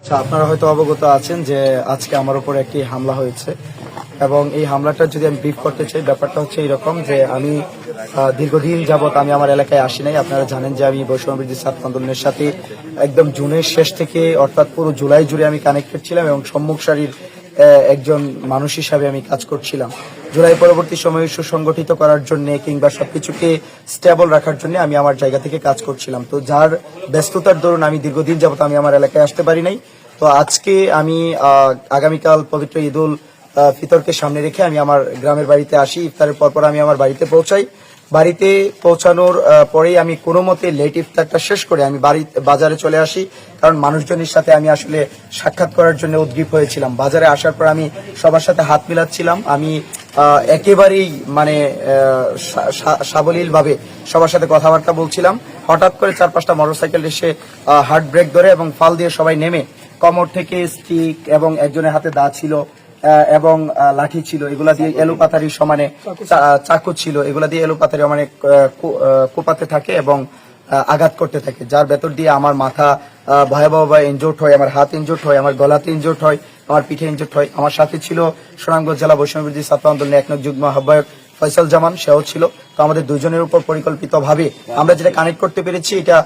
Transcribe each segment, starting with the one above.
আচ্ছা, আপনারা হয়তো অবগত আছেন যে আজকে আমার উপর একটি হামলা হয়েছে এবং এই হামলাটা যদি আমি ব্রিফ করতে চাই, ব্যাপারটা হচ্ছে এরকম যে আমি দীর্ঘদিন যাবত আমি আমার এলাকায় আসি নাই। আপনারা জানেন যে আমি বৈষম্যবিরোধী ছাত্র আন্দোলনের সাথে একদম জুনের শেষ থেকে অর্থাৎ পুরো জুলাই জুড়ে আমি কানেক্টেড ছিলাম এবং সম্মুখ সারির একজন মানুষ হিসাবে আমি কাজ করছিলাম। জুলাই পরবর্তী সময়ে সুসংগঠিত করার জন্য কিংবা সবকিছুকে স্টেবল রাখার জন্য আমি আমার জায়গা থেকে কাজ করছিলাম। তো যার ব্যস্ততার দরুন আমি দীর্ঘদিন যাবত আমি আমার এলাকায় আসতে পারি নাই। তো আজকে আমি আগামীকাল পবিত্র ঈদুল ফিতরকে সামনে রেখে আমি আমার গ্রামের বাড়িতে আসি। ইফতারের পরপর আমি আমার বাড়িতে পৌঁছাই। বাড়িতে পৌঁছানোর পরেই আমি কোনো মতে লেট ইফতারটা শেষ করে আমি বাজারে চলে আসি, কারণ মানুষজনের সাথে আমি আসলে সাক্ষাৎ করার জন্য উদ্গ্রীব হয়েছিলাম। বাজারে আসার পর আমি সবার সাথে হাত মিলাচ্ছিলাম। আমি একেবারেই মানে সাবলীল ভাবে সবার সাথে কথাবার্তা বলছিলাম। হঠাৎ করে 4-5টা মোটরসাইকেল এসে হার্ট ব্রেক ধরে এবং ফাল দিয়ে সবাই নেমে কোমর থেকে স্টিক এবং একজনের হাতে দা ছিল এবং লাঠি ছিল, এগুলা দিয়ে এলোপাতারি সমানে চাকু ছিল, এগুলা দিয়ে এলোপাতারি মানে কোপাতে থাকে এবং আঘাত করতে থাকে, যার ভেতর দিয়ে আমার মাথা ভয়াবহভাবে ইনজোর্ড হয়, আমার হাত ইনজোর্ড হয়, আমার গলাতে ইনজোর্ড হয়, আমার পিঠে ইনজোর্ড হয়। আমার সাথে ছিল সুনামগঞ্জ জেলা বৈষম্যবিরোধী ছাত্র আন্দোলনের 1 নং যুগ্ম আহ্বায়ক ফয়সাল জামান, সেও ছিল। তো আমাদের দুজনের উপর পরিকল্পিতভাবে আমরা যেটা কানেক্ট করতে পেরেছি এটা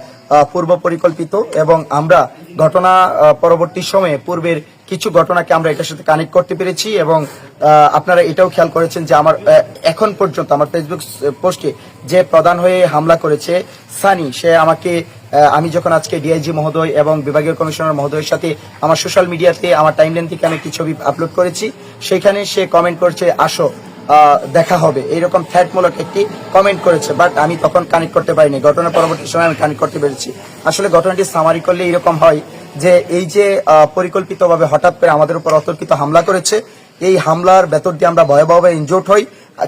পূর্ব পরিকল্পিত এবং আমরা ঘটনা পরবর্তী সময়ে পূর্বের কিছু ঘটনাকে আমরা এটার সাথে কানেক্ট করতে পেরেছি এবং আপনারা এটাও খেয়াল করেছেন যে আমার এখন পর্যন্ত আমার ফেসবুক পোস্টে যে প্রধান হয়ে হামলা করেছে সানি, সে আমাকে আমি যখন আজকে ডিআইজি মহোদয় এবং বিভাগীয় কমিশনার মহোদয়ের সাথে আমার সোশ্যাল মিডিয়াতে আমার টাইমলাইন থেকে আমি একটি ছবি আপলোড করেছি, সেখানে সে কমেন্ট করছে আসো দেখা হবে, এইরকম থ্রেটমূলক একটি কমেন্ট করেছে। বাট আমি তখন কানেক্ট করতে পারিনি, ঘটনার পরবর্তী সময় আমি কানেক্ট করতে পেরেছি। আসলে ঘটনাটি সামারি করলে এরকম হয় যে এই যে পরিকল্পিতভাবে হঠাৎ করে আমাদের উপর অতর্কিত হামলা করেছে, এই হামলার ভেতর দিয়ে আমরা ভয়াবহভাবে ইনজোর্ড হই,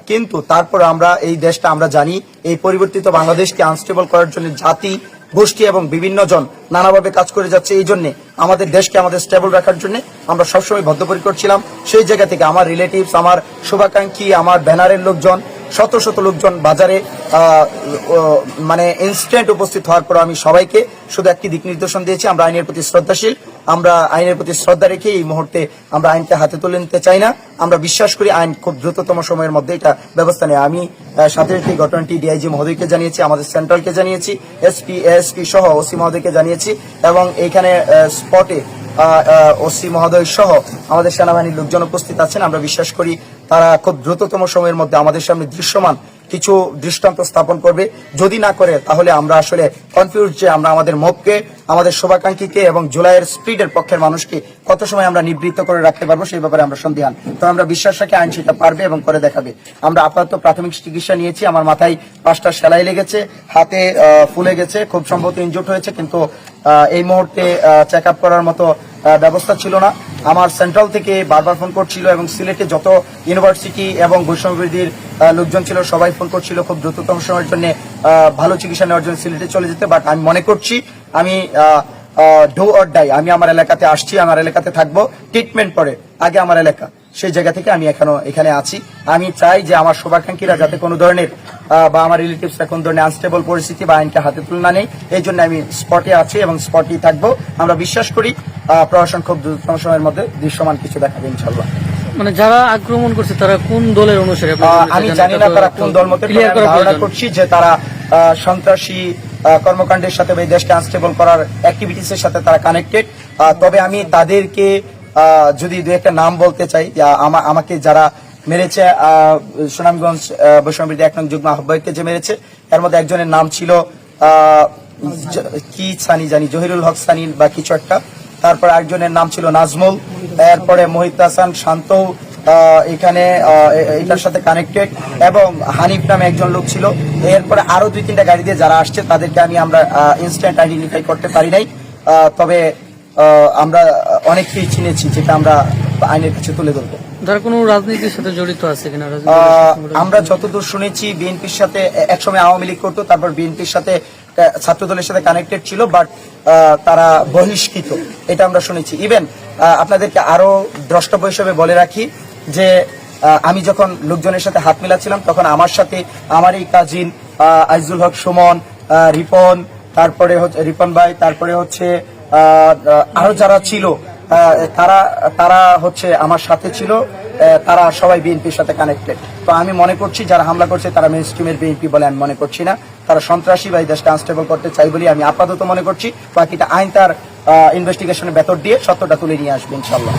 কিন্তু তারপর আমরা এই দেশটা আমরা জানি এই পরিবর্তিত বাংলাদেশকে আনস্টেবল করার জন্য জাতি গোষ্ঠী এবং বিভিন্ন জন নানাভাবে কাজ করে যাচ্ছে। এই জন্য আমাদের দেশকে আমাদের স্টেবল রাখার জন্য আমরা সবসময় বদ্ধপরিকর ছিলাম। সেই জায়গা থেকে আমার রিলেটিভস, আমার শুভাকাঙ্ক্ষী, আমার ব্যানারের লোকজন, শত শত লোকজন বাজারে মানে ইনস্ট্যান্ট উপস্থিত হওয়ার পর আমি সবাইকে শুধু একটি দিক নির্দেশন দিয়েছি, আমরা আইনের প্রতি শ্রদ্ধাশীল, আমরা আইনের প্রতি শ্রদ্ধা রেখে এই মুহূর্তে আমরা আইনকে হাতে তুলে নিতে চাই না। আমরা বিশ্বাস করি আইন খুব দ্রুততম সময়ের মধ্যে এটা ব্যবস্থা নেয়। আমি সাথে এই ঘটনাটি ডিআইজি মহোদয়কে জানিয়েছি, আমাদের সেন্ট্রালকে জানিয়েছি, এসপি সহ ওসি মহোদয়কে জানিয়েছি এবং এইখানে স্পটে ওসি মহোদয় সহ আমাদের সেনাবাহিনীর লোকজন উপস্থিত আছেন। আমরা বিশ্বাস করি তারা খুব দ্রুততম সময়ের মধ্যে আমাদের সামনে দৃশ্যমান কিছু দৃষ্টান্ত স্থাপন করবে। যদি না করে তাহলে আমরা আসলে কনফিউজ যে আমরা আমাদের মবকে, আমাদের শুভাকাঙ্ক্ষীকে এবং জুলাইয়ের স্পিডের পক্ষের মানুষকে কত সময় আমরা নিবৃত্ত করে রাখতে পারবো সেই ব্যাপারে আমরা সন্দিহান। তো আমরা বিশ্বাস রাখি আইন সেটা পারবে এবং করে দেখাবে। আমরা আপাতত প্রাথমিক চিকিৎসা নিয়েছি, আমার মাথায় 5টা সেলাই লেগেছে, হাতে ফুলে গেছে, খুব সম্ভবত ইনজুর্ড হয়েছে, কিন্তু এই মুহূর্তে চেক আপ করার মতো ব্যবস্থা ছিল না। আমার সেন্ট্রাল থেকে বারবার ফোন করছিল এবং সিলেটে যত ইউনিভার্সিটি এবং বৈষম্যবিরোধীর লোকজন ছিল সবাই ফোন করছিল খুব দ্রুততম সময়ের জন্য ভালো চিকিৎসা নেওয়ার জন্য সিলেটে চলে যেতে। বাট আমি মনে করছি আমি ডু অর ডাই, আমি আমার এলাকাতে আসছি, আমার এলাকাতে থাকবো, ট্রিটমেন্ট পরে আগে আমার এলাকা, সেই জায়গা থেকে আমি এখানে আছি। আমি চাই যে আমার শুভাকাঙ্ক্ষীরা যাতে কোনো ধরনের বা আমার রিলেটিভসরা কোন ধরনের আনস্টেবল পরিস্থিতি বা আইনকে হাতে তুলে না নেই, এই জন্য আমি স্পটে আছি এবং স্পটেই থাকবো। আমরা বিশ্বাস করি প্রশাসন খুব দ্রুততম সময়ের মধ্যে দৃশ্যমান কিছু দেখাবে ইনশাল্লাহ। মানে যারা আক্রমণ করছে তারা কোন দলের অনুসারে? আমি জানি না তারা কোন দল মতে, ধারণা করছি যে তারা সন্ত্রাসী কর্মকাণ্ডের সাথে বা এই দেশকে আনস্টেবল করার অ্যাক্টিভিটিস এর সাথে তারা কানেক্টেড। তবে আমি তাদেরকে যদি দু একটা নাম বলতে চাই, আমাকে যারা মেরেছে সুনামগঞ্জ বৈষম্যবিরোধী 1 নং যুগ্ম আহ্বায়ককে যে মেরেছে, এর মধ্যে একজনের নাম ছিল কি সানি জানি, জহিরুল হক সানি বা কিছু একটা, তারপর একজনের নাম ছিল নাজমুল, এরপরে মোহিত হাসান শান্ত এখানে এটার সাথে কানেক্টেড এবং হানিফ নামে একজন লোক ছিল। এরপরে আরো 2-3টা গাড়ি দিয়ে যারা আসছে তাদেরকে আমরা ইনস্ট্যান্ট আইডেন্টিফাই করতে পারি নাই, তবে আমরা অনেককেই চিনেছি যেটা আমরা আইনের কাছে তুলে ধরবো। যারা কোনো রাজনীতির সাথে জড়িত আছে কিনা? আমরা যতদূর শুনেছি বিএনপির সাথে একসময় আওয়ামী লীগ করতো, তারপর বিএনপির সাথে ছাত্র দলের সাথে কানেক্টেড ছিল, বাট তারা বহিষ্কৃত, এটা আমরা শুনেছি। ইভেন আপনাদেরকে আরো দ্রষ্টব্য হিসেবে বলে রাখি যে আমি যখন লোকজনের সাথে হাত মিলাচ্ছিলাম তখন আমার সাথে আমার এই কাজিন আইজুল হক সুমন, রিপন, তারপরে হচ্ছে রিপন ভাই, তারপরে হচ্ছে আরো যারা ছিল তারা তারা হচ্ছে আমার সাথে ছিল, তারা সবাই বিএনপির সাথে কানেক্টেড। তো আমি মনে করছি যারা হামলা করছে তারা মেইন স্ট্রিমের বিএনপি বলে আমি মনে করছি না, তারা সন্ত্রাসী বা এই দেশকে আনস্টেবল করতে চাই বলে আমি আপাতত মনে করছি। বাকিটা আইন তার ইনভেস্টিগেশনের ভেতর দিয়ে সত্যটা তুলে নিয়ে আসবে ইনশাল্লাহ।